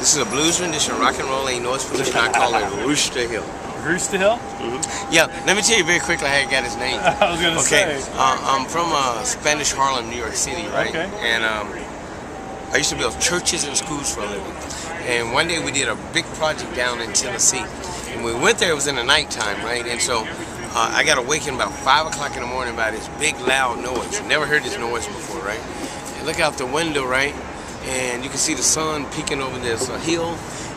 This is a blues rendition, rock and roll, ain't noise pollution. I call it Rooster Hill. Rooster Hill? Yeah, let me tell you very quickly how he got his name. I was gonna say. I'm from Spanish Harlem, New York City, right? Okay. And I used to build churches and schools for a living. And one day we did a big project down in Tennessee. And we went there, it was in the nighttime, right? And so I got awakened about 5 o'clock in the morning by this big loud noise. Never heard this noise before, right? And look out the window, right? And you can see the sun peeking over this hill.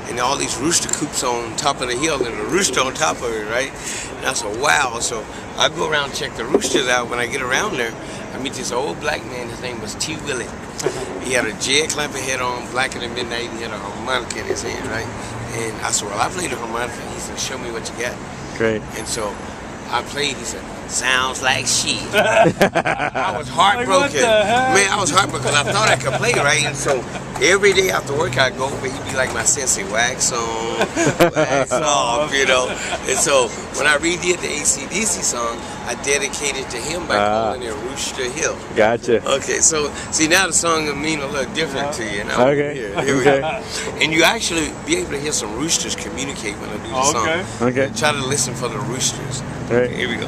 And all these rooster coops on top of the hill and the rooster on top of it, right? And I said, wow. So I go around and check the roosters out. When I get around there, I meet this old black man. His name was T. Willie. He had a Jed Clampett head on, blacker than midnight. He had a harmonica in his hand, right? And I said, well, I played the harmonica. He said, show me what you got. Great. And so I played. He said, sounds like shit. I was heartbroken. Like, what the heck? Man, I was heartbroken because I thought I could play, right? And so every day after work, I'd go over, he'd be like my sensei, wax on, wax off, you know. And so when I redid the AC/DC song, I dedicated to him by calling it Rooster Hill. Gotcha. Okay, so see now the song will mean a little different to you. Now, Okay. Here we go. And you actually be able to hear some roosters communicate when I do the song. Okay. Try to listen for the roosters. All right. Here we go.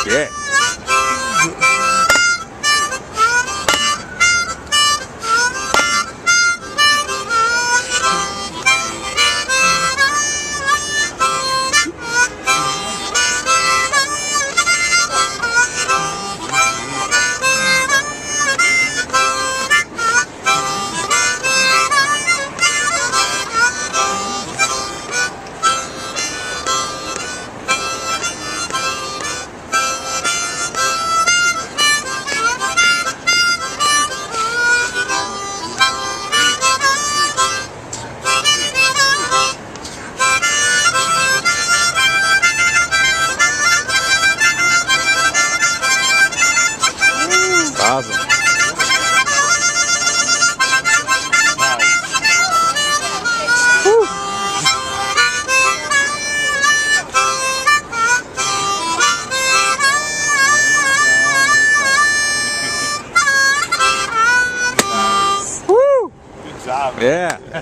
Yeah. Awesome. Woo. Woo. Good job. Yeah.